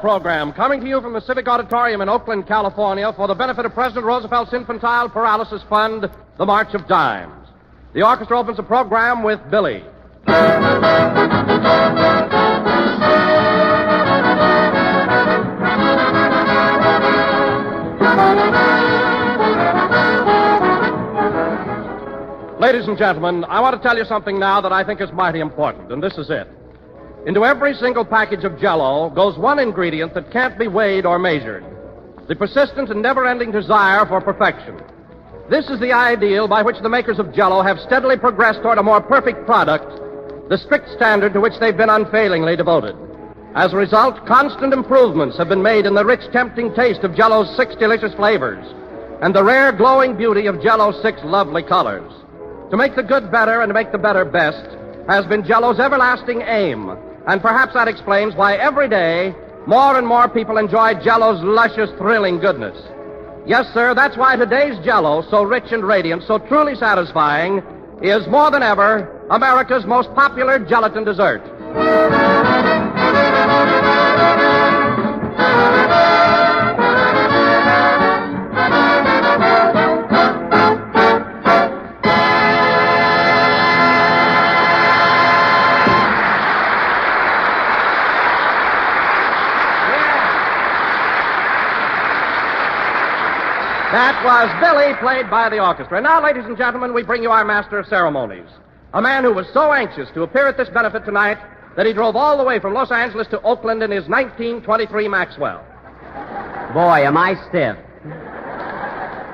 program, coming to you from the Civic Auditorium in Oakland, California, for the benefit of President Roosevelt's Infantile Paralysis Fund, the March of Dimes. The orchestra opens the program with Billy. Ladies and gentlemen, I want to tell you something now that I think is mighty important, and this is it. Into every single package of Jell-O goes one ingredient that can't be weighed or measured: the persistent and never-ending desire for perfection. This is the ideal by which the makers of Jell-O have steadily progressed toward a more perfect product, the strict standard to which they've been unfailingly devoted. As a result, constant improvements have been made in the rich, tempting taste of Jell-O's 6 delicious flavors and the rare, glowing beauty of Jell-O's 6 lovely colors. To make the good better and to make the better best has been Jell-O's everlasting aim, and perhaps that explains why every day more and more people enjoy Jell-O's luscious, thrilling goodness. Yes, sir, that's why today's Jell-O, so rich and radiant, so truly satisfying, is more than ever America's most popular gelatin dessert. That was Billy, played by the orchestra. And now, ladies and gentlemen, we bring you our master of ceremonies, a man who was so anxious to appear at this benefit tonight that he drove all the way from Los Angeles to Oakland in his 1923 Maxwell. Boy, am I stiff.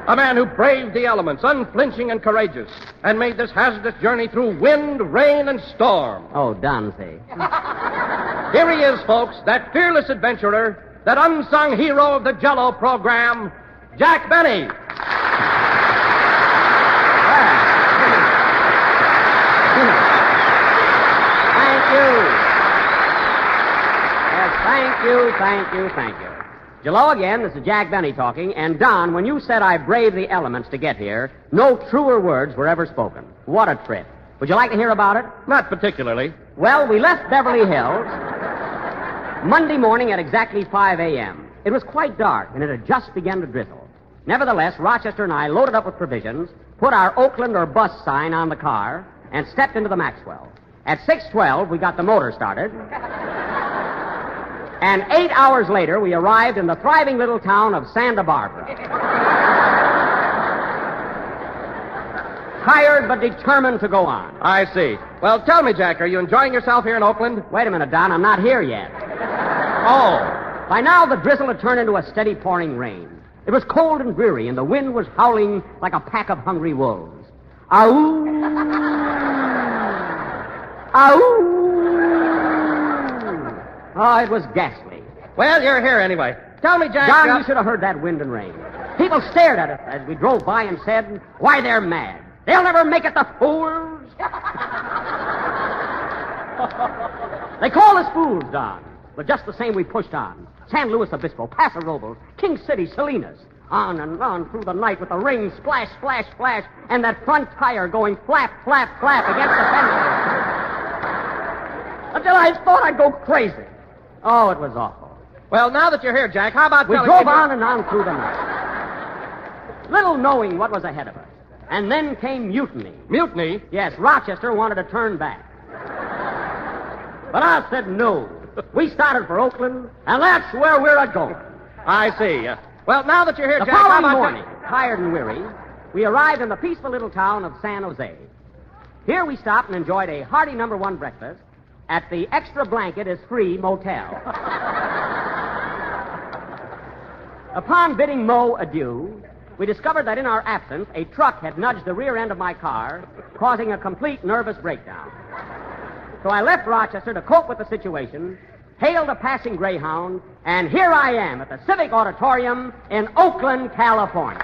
A man who braved the elements, unflinching and courageous, and made this hazardous journey through wind, rain, and storm. Oh, Dunsey. Here he is, folks, that fearless adventurer, that unsung hero of the Jell-O program, Jack Benny. Thank you. Yes, thank you. Hello again, this is Jack Benny talking. And Don, when you said I braved the elements to get here, no truer words were ever spoken. What a trip. Would you like to hear about it? Not particularly. Well, we left Beverly Hills Monday morning at exactly 5 a.m. It was quite dark, and it had just begun to drizzle. Nevertheless, Rochester and I loaded up with provisions, put our Oakland or bus sign on the car, and stepped into the Maxwell. At 6:12, we got the motor started. And 8 hours later, we arrived in the thriving little town of Santa Barbara. Tired but determined to go on. I see. Well, tell me, Jack, are you enjoying yourself here in Oakland? Wait a minute, Don, I'm not here yet. Oh. By now, the drizzle had turned into a steady pouring rain. It was cold and dreary, and the wind was howling like a pack of hungry wolves. Ow! Ow! Oh, it was ghastly. Well, you're here anyway. Tell me, Jack... John, you should have heard that wind and rain. People stared at us as we drove by and said, "Why, they're mad. They'll never make it, the fools." They call us fools, Don. But just the same, we pushed on. San Luis Obispo, Paso Robles, King City, Salinas. On and on through the night with the rain splash, splash, splash, and that front tire going flap, flap, flap against the fence. Until I thought I'd go crazy. Oh, it was awful. Well, now that you're here, Jack, how about... We drove on and on through the night, little knowing what was ahead of us. And then came mutiny. Mutiny? Yes, Rochester wanted to turn back. But I said no. We started for Oakland, and that's where we're a-going. I see. Well, now that you're here, The Jack, how following about... morning, tired and weary, we arrived in the peaceful little town of San Jose. Here we stopped and enjoyed a hearty #1 breakfast at the Extra Blanket is Free Motel. Upon bidding Mo adieu, we discovered that in our absence, a truck had nudged the rear end of my car, causing a complete nervous breakdown. So I left Rochester to cope with the situation, hailed a passing Greyhound, and here I am at the Civic Auditorium in Oakland, California.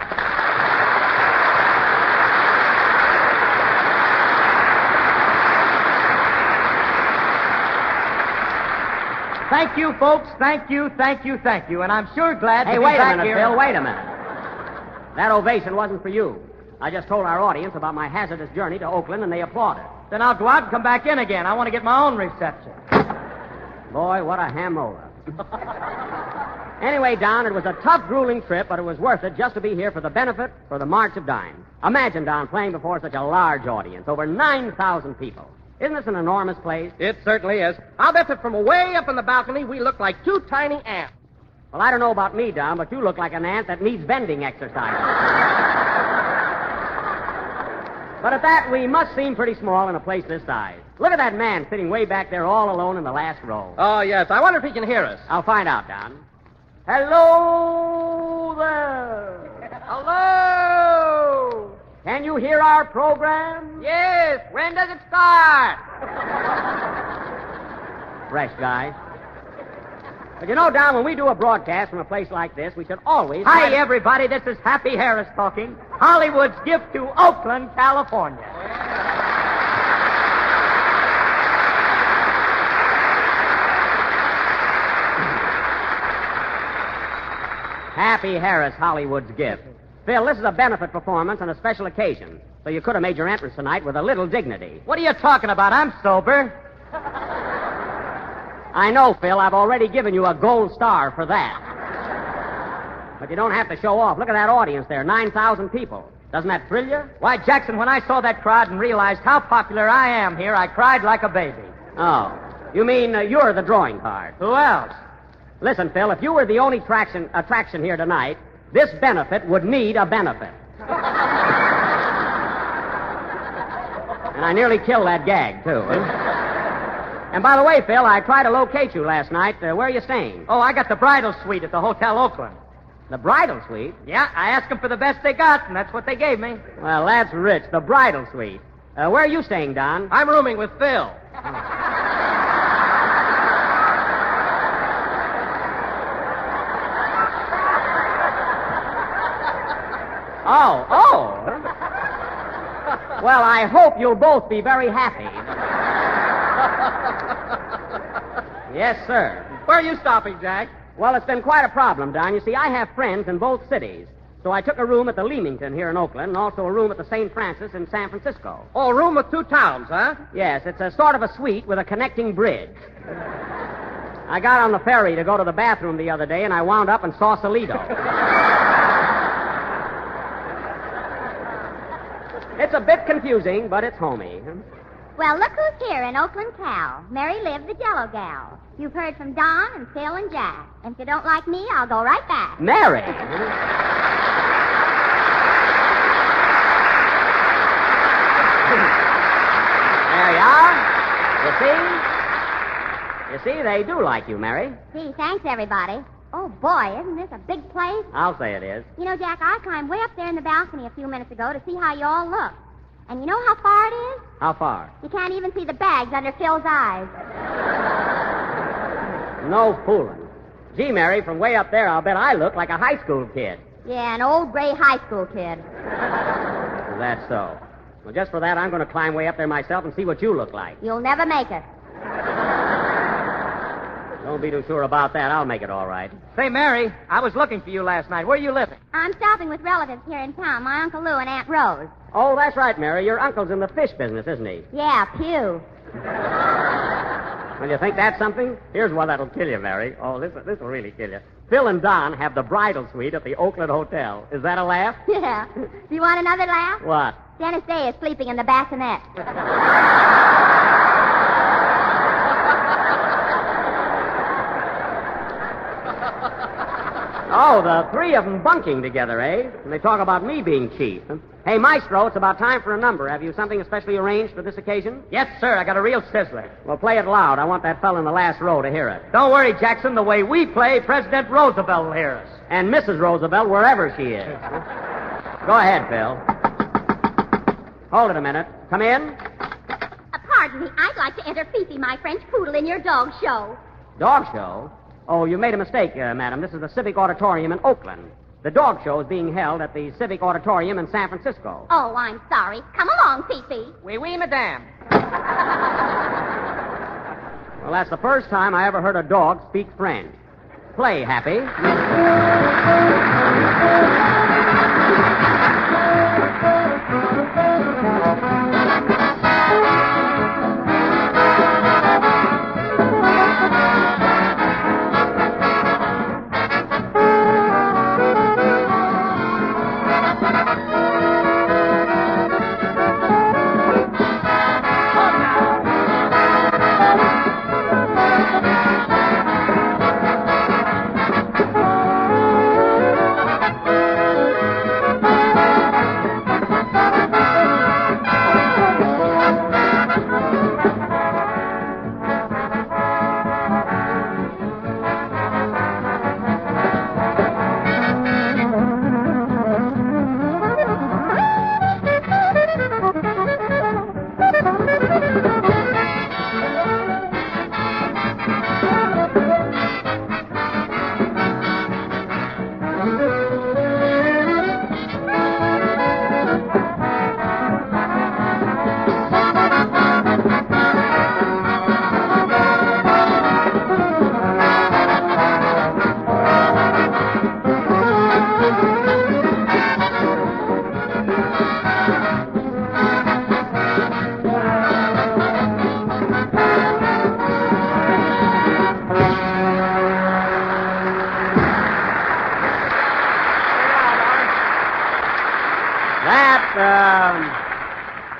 Thank you, folks. Thank you. And I'm sure glad to Hey, be wait a back minute, here. Phil, wait a minute. That ovation wasn't for you. I just told our audience about my hazardous journey to Oakland, and they applauded. Then I'll go out and come back in again. I want to get my own reception. Boy, what a hamola. Anyway, Don, it was a tough, grueling trip, but it was worth it just to be here for the benefit for the March of Dimes. Imagine, Don, playing before such a large audience, over 9,000 people. Isn't this an enormous place? It certainly is. I'll bet that from way up in the balcony, we look like two tiny ants. Well, I don't know about me, Don, but you look like an ant that needs bending exercise. But at that, we must seem pretty small in a place this size. Look at that man sitting way back there all alone in the last row. Oh, yes. I wonder if he can hear us. I'll find out, Don. Hello there. Hello! Can you hear our program? Yes, when does it start? Fresh guy. But you know, Don, when we do a broadcast from a place like this, we should always... Hi, everybody. This is Happy Harris talking. Hollywood's gift to Oakland, California. Happy Harris, Hollywood's gift. Phil, this is a benefit performance on a special occasion, so you could have made your entrance tonight with a little dignity. What are you talking about? I'm sober. I know, Phil. I've already given you a gold star for that. But you don't have to show off. Look at that audience there, 9,000 people. Doesn't that thrill you? Why, Jackson, when I saw that crowd and realized how popular I am here, I cried like a baby. Oh. You mean you're the drawing card. Who else? Listen, Phil, if you were the only attraction here tonight, this benefit would need a benefit. And I nearly killed that gag, too. And by the way, Phil, I tried to locate you last night. Where are you staying? Oh, I got the bridal suite at the Hotel Oakland. The bridal suite? Yeah, I asked them for the best they got, and that's what they gave me. Well, that's rich. The bridal suite. Where are you staying, Don? I'm rooming with Phil. Oh. Well, I hope you'll both be very happy. Yes, sir. Where are you stopping, Jack? Well, it's been quite a problem, Don. You see, I have friends in both cities. So I took a room at the Leamington here in Oakland and also a room at the St. Francis in San Francisco. Oh, a room with two towns, huh? Yes, it's a sort of a suite with a connecting bridge. I got on the ferry to go to the bathroom the other day, and I wound up in Sausalito. It's a bit confusing, but it's homey. Well, look who's here in Oakland, Cal. Mary Liv, the Jello Gal. You've heard from Don and Phil and Jack. And if you don't like me, I'll go right back. Mary? There you are. You see, they do like you, Mary. Gee, thanks, everybody. Oh, boy, isn't this a big place? I'll say it is. You know, Jack, I climbed way up there in the balcony a few minutes ago to see how you all look. And you know how far it is? How far? You can't even see the bags under Phil's eyes. No fooling. Gee, Mary, from way up there, I'll bet I look like a high school kid. Yeah, an old gray high school kid. That's so. Well, just for that, I'm going to climb way up there myself and see what you look like. You'll never make it. Don't be too sure about that. I'll make it all right. Say, Mary, I was looking for you last night. Where are you living? I'm stopping with relatives here in town, my Uncle Lou and Aunt Rose. Oh, that's right, Mary. Your uncle's in the fish business, isn't he? Yeah, Pew. Well, you think that's something? Here's one that'll kill you, Mary. Oh, this will really kill you. Phil and Don have the bridal suite at the Oakland Hotel. Is that a laugh? Yeah. Do you want another laugh? What? Dennis Day is sleeping in the bassinet. Oh, the three of them bunking together, eh? And they talk about me being cheap. Hey, Maestro, it's about time for a number. Have you something especially arranged for this occasion? Yes, sir. I got a real sizzler. Well, play it loud. I want that fellow in the last row to hear it. Don't worry, Jackson. The way we play, President Roosevelt will hear us. And Mrs. Roosevelt, wherever she is. Go ahead, Phil. Hold it a minute. Come in. Pardon me, I'd like to enter Fifi, my French poodle, in your dog show. Dog show? Oh, you made a mistake, madam. This is the Civic Auditorium in Oakland. The dog show is being held at the Civic Auditorium in San Francisco. Oh, I'm sorry. Come along, Fifi. Oui, oui, madame. Well, that's the first time I ever heard a dog speak French. Play, Happy.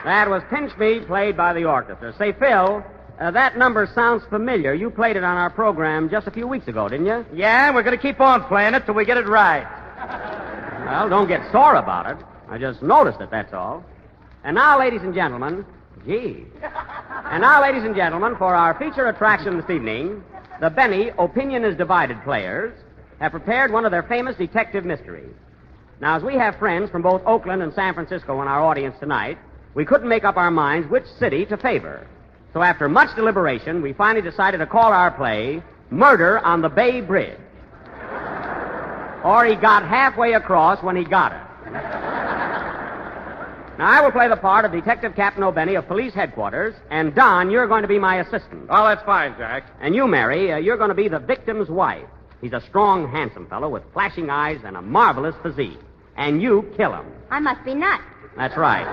That was Pinch Me, played by the orchestra. Say, Phil, that number sounds familiar. You played it on our program just a few weeks ago, didn't you? Yeah, we're going to keep on playing it till we get it right. Well, don't get sore about it. I just noticed it, that's all. And now, ladies and gentlemen, And now, ladies and gentlemen, for our feature attraction this evening, the Benny Opinion is Divided players have prepared one of their famous detective mysteries. Now, as we have friends from both Oakland and San Francisco in our audience tonight, we couldn't make up our minds which city to favor. So after much deliberation, we finally decided to call our play Murder on the Bay Bridge. Or he got halfway across when he got it. Now, I will play the part of Detective Captain O'Benny of Police Headquarters, and Don, you're going to be my assistant. Oh, that's fine, Jack. And you, Mary, you're going to be the victim's wife. He's a strong, handsome fellow with flashing eyes and a marvelous physique. And you kill him. I must be nuts. That's right.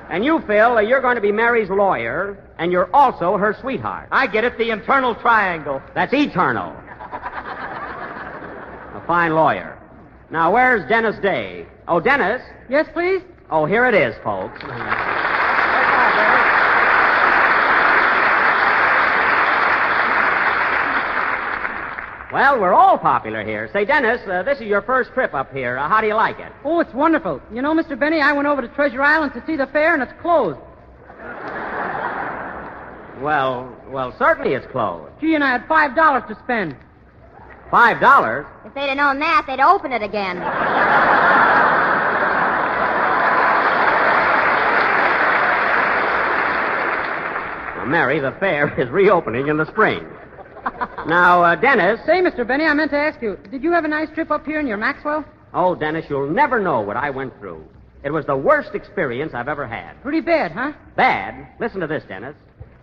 And you, Phil, you're going to be Mary's lawyer, and you're also her sweetheart. I get it, the internal triangle. That's eternal. A fine lawyer. Now, where's Dennis Day? Oh, Dennis? Yes, please? Oh, here it is, folks. Well, we're all popular here. Say, Dennis, this is your first trip up here. How do you like it? Oh, it's wonderful. You know, Mr. Benny, I went over to Treasure Island to see the fair, and it's closed. Well, certainly it's closed. Gee, and I had $5 to spend. $5? If they'd have known that, they'd open it again. Well, Mary, the fair is reopening in the spring. Now, Dennis... Say, Mr. Benny, I meant to ask you, did you have a nice trip up here in your Maxwell? Oh, Dennis, you'll never know what I went through. It was the worst experience I've ever had. Pretty bad, huh? Bad? Listen to this, Dennis.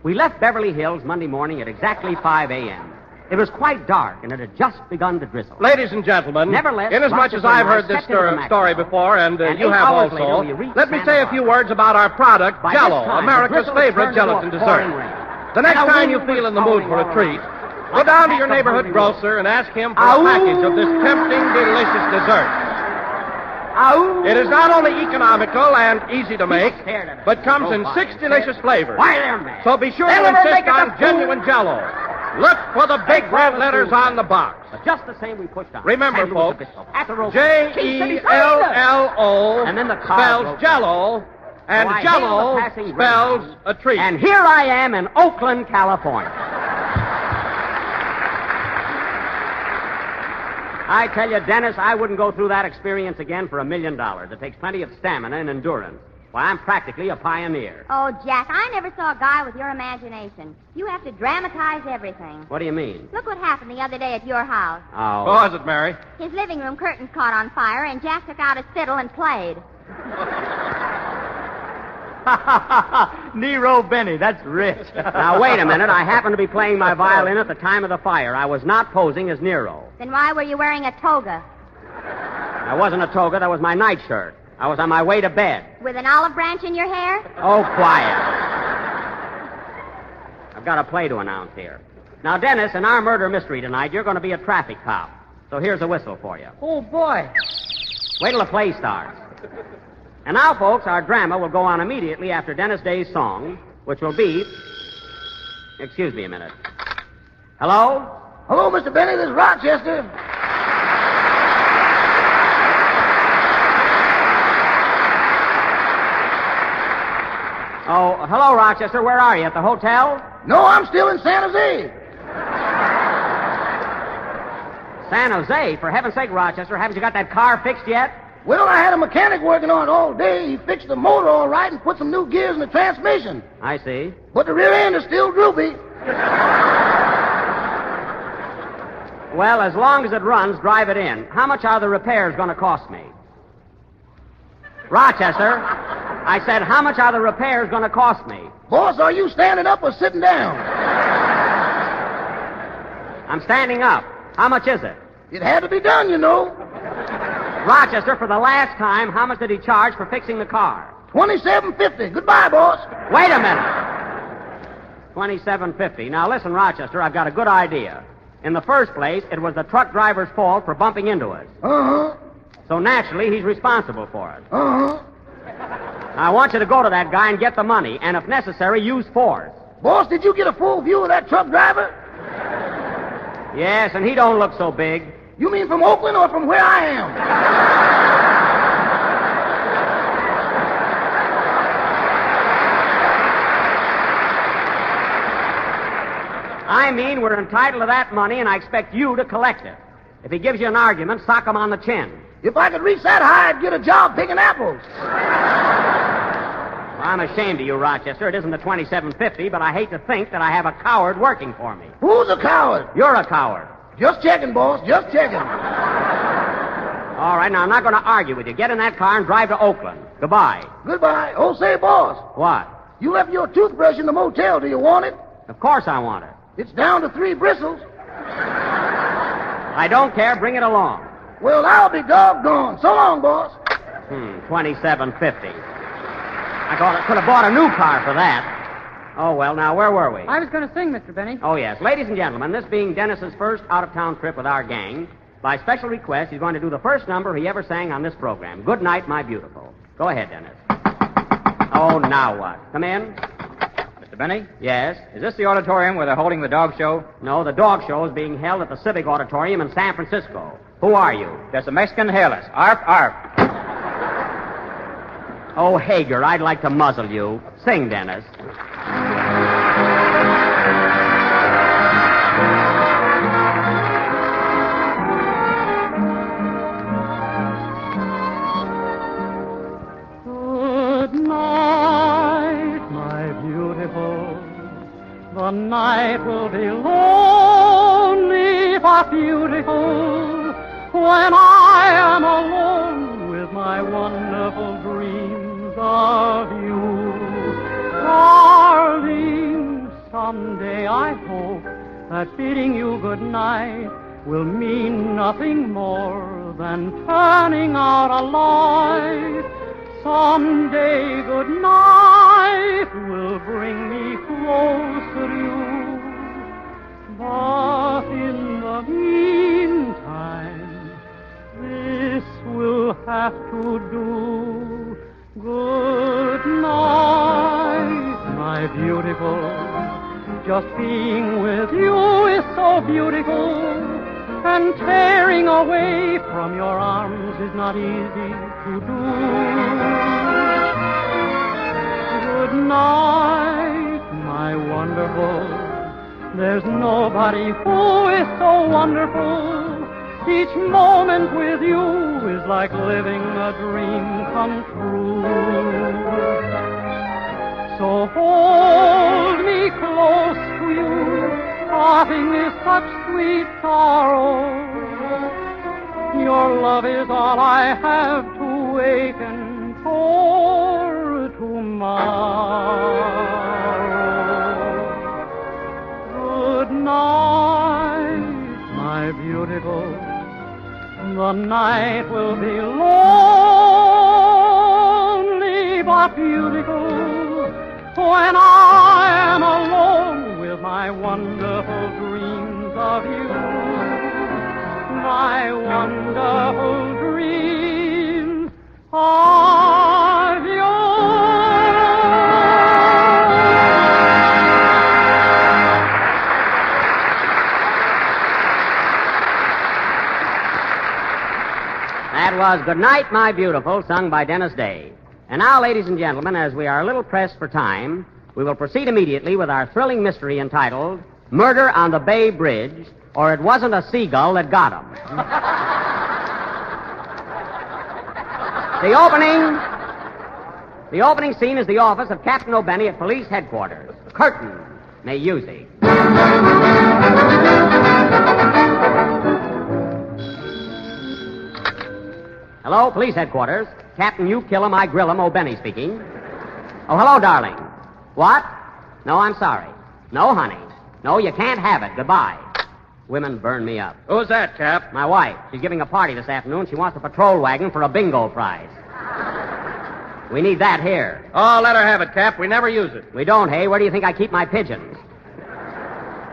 We left Beverly Hills Monday morning at exactly 5 a.m. It was quite dark, and it had just begun to drizzle. Ladies and gentlemen, Nevertheless, inasmuch as I've heard this story before, and you have also, let me say a few words about our product, Jell-O, America's favorite gelatin dessert. The next time you feel in the mood for a treat, go down to your neighborhood grocer and ask him for a package of this tempting, delicious dessert. It is not only economical and easy to make, but comes in 6 delicious flavors. Why, there, man. So be sure to insist on genuine Jell-O. Look for the big red letters on the box. But just the same, we pushed on. Remember, folks, Jell-O, and then the spells Jell-O, and Jell-O spells a treat. And here I am in Oakland, California. I tell you, Dennis, I wouldn't go through that experience again for $1 million. It takes plenty of stamina and endurance. Why, I'm practically a pioneer. Oh, Jack, I never saw a guy with your imagination. You have to dramatize everything. What do you mean? Look what happened the other day at your house. Oh. What was it, Mary? His living room curtains caught on fire, and Jack took out his fiddle and played. Nero Benny, that's rich. Now, wait a minute. I happened to be playing my violin at the time of the fire. I was not posing as Nero. Then why were you wearing a toga? That wasn't a toga. That was my nightshirt. I was on my way to bed. With an olive branch in your hair? Oh, quiet. I've got a play to announce here. Now, Dennis, in our murder mystery tonight, you're going to be a traffic cop. So here's a whistle for you. Oh, boy. Wait till the play starts. And now, folks, our drama will go on immediately after Dennis Day's song, which will be... Excuse me a minute. Hello? Hello, Mr. Benny. This is Rochester. Oh, hello, Rochester. Where are you? At the hotel? No, I'm still in San Jose. San Jose? For heaven's sake, Rochester, haven't you got that car fixed yet? Well, I had a mechanic working on it all day. He fixed the motor all right and put some new gears in the transmission. I see. But the rear end is still droopy. Well, as long as it runs, drive it in. How much are the repairs going to cost me? Rochester, I said, how much are the repairs going to cost me? Boss, are you standing up or sitting down? I'm standing up. How much is it? It had to be done, you know. Rochester, for the last time, how much did he charge for fixing the car? $27.50. Goodbye, boss. Wait a minute. $27.50. Now, listen, Rochester, I've got a good idea. In the first place, it was the truck driver's fault for bumping into us. Uh-huh. So naturally, he's responsible for it. Uh-huh. I want you to go to that guy and get the money, and if necessary, use force. Boss, did you get a full view of that truck driver? Yes, and he don't look so big. You mean from Oakland or from where I am? I mean, we're entitled to that money, and I expect you to collect it. If he gives you an argument, sock him on the chin. If I could reach that high, I'd get a job picking apples. Well, I'm ashamed of you, Rochester. It isn't the $27.50, but I hate to think that I have a coward working for me. Who's a coward? You're a coward. Just checking, boss. Just checking. All right, now I'm not going to argue with you. Get in that car and drive to Oakland. Goodbye. Goodbye. Oh, say, boss. What? You left your toothbrush in the motel. Do you want it? Of course I want it. It's down to 3 bristles. I don't care. Bring it along. Well, I'll be doggone. So long, boss. $27.50. I could have bought a new car for that. Oh, well, now, where were we? I was going to sing, Mr. Benny. Oh, yes. Ladies and gentlemen, this being Dennis's first out-of-town trip with our gang, by special request, he's going to do the first number he ever sang on this program. Good Night, My Beautiful. Go ahead, Dennis. Oh, now what? Come in. Mr. Benny? Yes? Is this the auditorium where they're holding the dog show? No, the dog show is being held at the Civic Auditorium in San Francisco. Who are you? Just a Mexican hairless. Arf, arf. Oh, Hager, I'd like to muzzle you. Sing, Dennis. Good night, my beautiful. The night will be lonely but beautiful when I am alone with my wonderful dreams of you. Darling, someday I hope that bidding you good night will mean nothing more than turning out a light. Someday good night will bring me closer to you. But in the meantime, this will have to do. Good night, my beautiful. Just being with you is so beautiful, and tearing away from your arms is not easy to do. Good night, my wonderful. There's nobody who is so wonderful. Each moment with you is like living a dream come true. So hold me close to you. Parting is such sweet sorrow. Your love is all I have to waken for tomorrow. Good night, my beautiful. The night will be lonely but beautiful when I am alone with my wonderful dreams of you. My wonderful dreams was Good Night, My Beautiful, sung by Dennis Day. And now, ladies and gentlemen, as we are a little pressed for time, we will proceed immediately with our thrilling mystery entitled Murder on the Bay Bridge, or It Wasn't a Seagull That Got 'Em. The opening scene is the office of Captain O'Benny at police headquarters. Curtain, music. Hello, police headquarters. Captain, you kill him, I grill him, O'Benny speaking. Oh, hello, darling. What? No, I'm sorry. No, honey. No, you can't have it. Goodbye. Women burn me up. Who's that, Cap? My wife. She's giving a party this afternoon. She wants a patrol wagon for a bingo prize. We need that here. Oh, let her have it, Cap. We never use it. We don't, hey? Where do you think I keep my pigeons?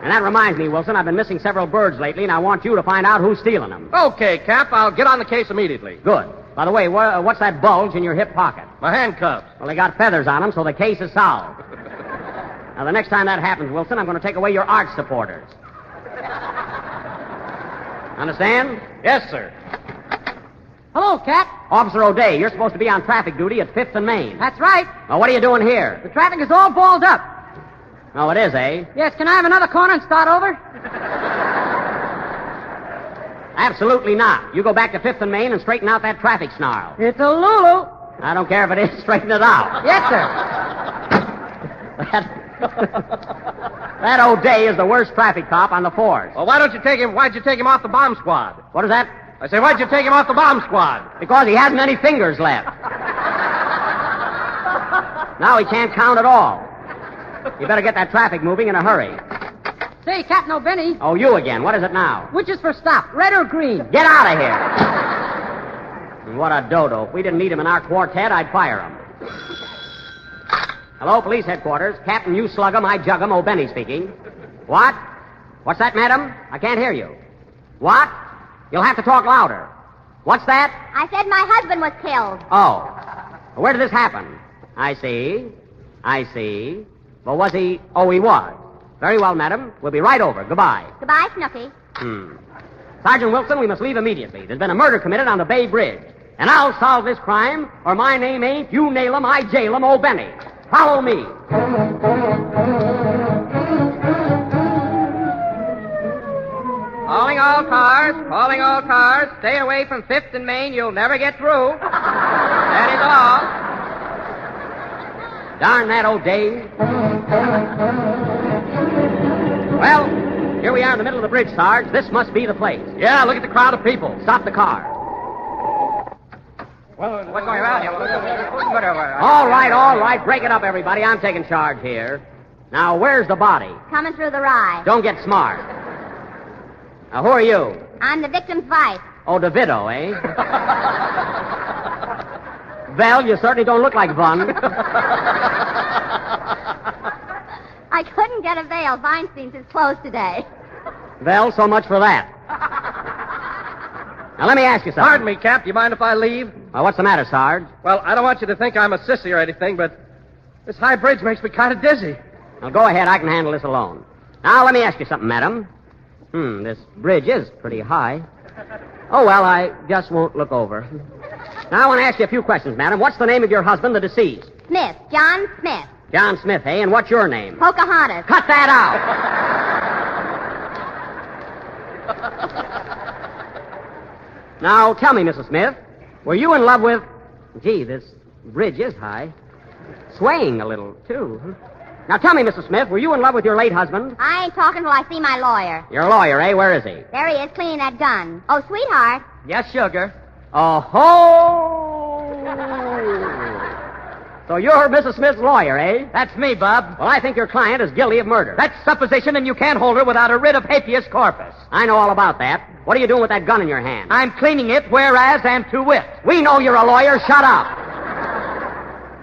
And that reminds me, Wilson, I've been missing several birds lately, and I want you to find out who's stealing them. Okay, Cap. I'll get on the case immediately. Good. By the way, what's that bulge in your hip pocket? My handcuffs. Well, they got feathers on them, so the case is solved. Now, the next time that happens, Wilson, I'm going to take away your arch supporters. Understand? Yes, sir. Hello, Cap. Officer O'Day, you're supposed to be on traffic duty at 5th and Main. That's right. Well, what are you doing here? The traffic is all balled up. Oh, it is, eh? Yes, can I have another corner and start over? Absolutely not. You go back to 5th and Main and straighten out that traffic snarl. It's a Lulu. I don't care if it is. Straighten it out. Yes, sir. That O'Day is the worst traffic cop on the force. Well, why'd you take him off the bomb squad? What is that? I say, why'd you take him off the bomb squad? Because he hasn't any fingers left. Now he can't count at all. You better get that traffic moving in a hurry. Say, Captain O'Benny, Oh, you again. What is it now? which is for stop, red or green? Get out of here. What a dodo. If we didn't need him in our quartet, I'd fire him. Hello, police headquarters. Captain, you slug him, I jug him, O'Benny speaking. What? What's that, madam? I can't hear you. What? You'll have to talk louder. What's that? I said my husband was killed. Oh. Where did this happen? I see. Well, was he? Oh, he was. Very well, madam. We'll be right over. Goodbye. Goodbye, Snooky. Sergeant Wilson, we must leave immediately. There's been a murder committed on the Bay Bridge. And I'll solve this crime, or my name ain't You Nail 'em, I Jail 'em, O'Benny. Follow me. Calling all cars. Stay away from 5th and Main. You'll never get through. That is all. Darn that O'Day. Well, here we are in the middle of the bridge, Sarge. This must be the place. Yeah, look at the crowd of people. Stop the car. What's going on here? All right. Break it up, everybody. I'm taking charge here. Now, where's the body? Coming through the rye. Don't get smart. Now, who are you? I'm the victim's wife. Oh, the widow, eh? Well, you certainly don't look like one. I couldn't get a veil. Feinstein's is closed today. Well, so much for that. Now, let me ask you something. Pardon me, Cap. Do you mind if I leave? Well, what's the matter, Sarge? Well, I don't want you to think I'm a sissy or anything, but this high bridge makes me kind of dizzy. Now, go ahead. I can handle this alone. Now, let me ask you something, madam. This bridge is pretty high. Oh, well, I just won't look over. Now, I want to ask you a few questions, madam. What's the name of your husband, the deceased? Smith. John Smith. John Smith, eh? And what's your name? Pocahontas. Cut that out! Now, tell me, Mrs. Smith, were you in love with... Gee, this bridge is high. Swaying a little, too. Now, tell me, Mrs. Smith, were you in love with your late husband? I ain't talking till I see my lawyer. Your lawyer, eh? Where is he? There he is, cleaning that gun. Oh, sweetheart. Yes, sugar. Oh-ho! So you're Mrs. Smith's lawyer, eh? That's me, Bob. Well, I think your client is guilty of murder. That's supposition, and you can't hold her without a writ of habeas corpus. I know all about that. What are you doing with that gun in your hand? I'm cleaning it, whereas and to wit. We know you're a lawyer. Shut up.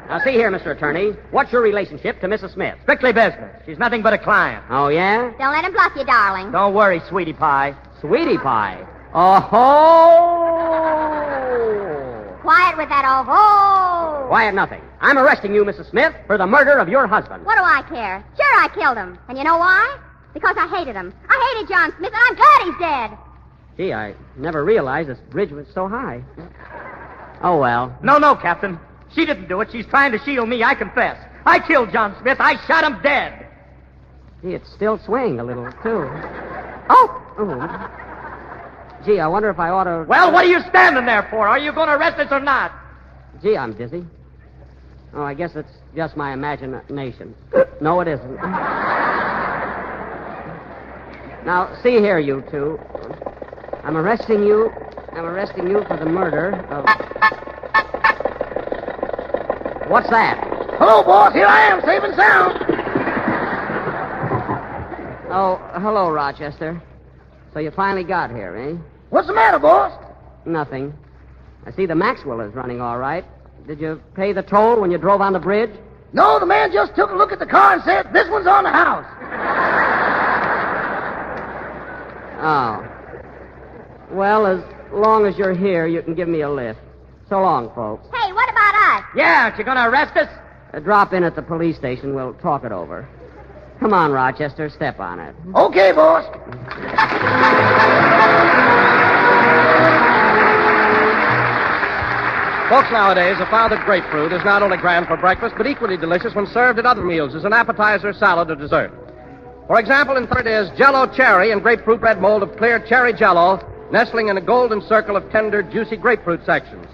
Now, see here, Mr. Attorney. What's your relationship to Mrs. Smith? Strictly business. She's nothing but a client. Oh, yeah? Don't let him bluff you, darling. Don't worry, sweetie pie. Sweetie pie. Oh-ho! Quiet with that oh-ho. Quiet nothing. I'm arresting you, Mrs. Smith, for the murder of your husband. What do I care? Sure, I killed him. And you know why? Because I hated him. I hated John Smith, and I'm glad he's dead. Gee, I never realized this bridge was so high. Oh, well. No, Captain. She didn't do it. She's trying to shield me, I confess. I killed John Smith. I shot him dead. Gee, it's still swaying a little, too. Oh! Gee, I wonder if I ought to... Well, what are you standing there for? Are you going to arrest us or not? Gee, I'm dizzy. Oh, I guess it's just my imagination. No, it isn't. Now, see here, you two. I'm arresting you for the murder of... What's that? Hello, boss. Here I am, safe and sound. Oh, hello, Rochester. So you finally got here, eh? What's the matter, boss? Nothing. I see the Maxwell is running all right. Did you pay the toll when you drove on the bridge? No, the man just took a look at the car and said, this one's on the house. Oh. Well, as long as you're here, you can give me a lift. So long, folks. Hey, what about us? Yeah, aren't you going to arrest us? Drop in at the police station. We'll talk it over. Come on, Rochester. Step on it. Okay, boss. Folks, nowadays, a powdered grapefruit is not only grand for breakfast, but equally delicious when served at other meals as an appetizer, salad, or dessert. For example, in third is Jell-O Cherry and grapefruit red mold of clear cherry Jell-O, nestling in a golden circle of tender, juicy grapefruit sections.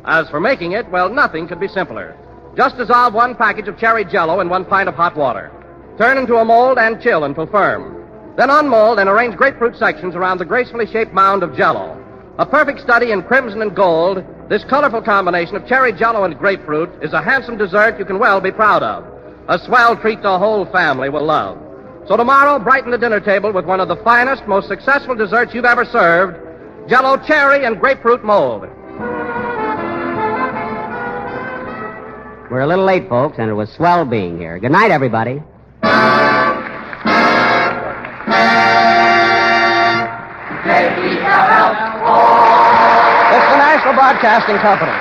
As for making it, well, nothing could be simpler. Just dissolve 1 package of cherry Jell-O in 1 pint of hot water. Turn into a mold and chill until firm. Then unmold and arrange grapefruit sections around the gracefully shaped mound of Jell-O. A perfect study in crimson and gold, this colorful combination of cherry Jell-O and grapefruit is a handsome dessert you can well be proud of. A swell treat the whole family will love. So tomorrow, brighten the dinner table with one of the finest, most successful desserts you've ever served, Jell-O Cherry and grapefruit mold. We're a little late, folks, and it was swell being here. Good night, everybody. It's the National Broadcasting Company.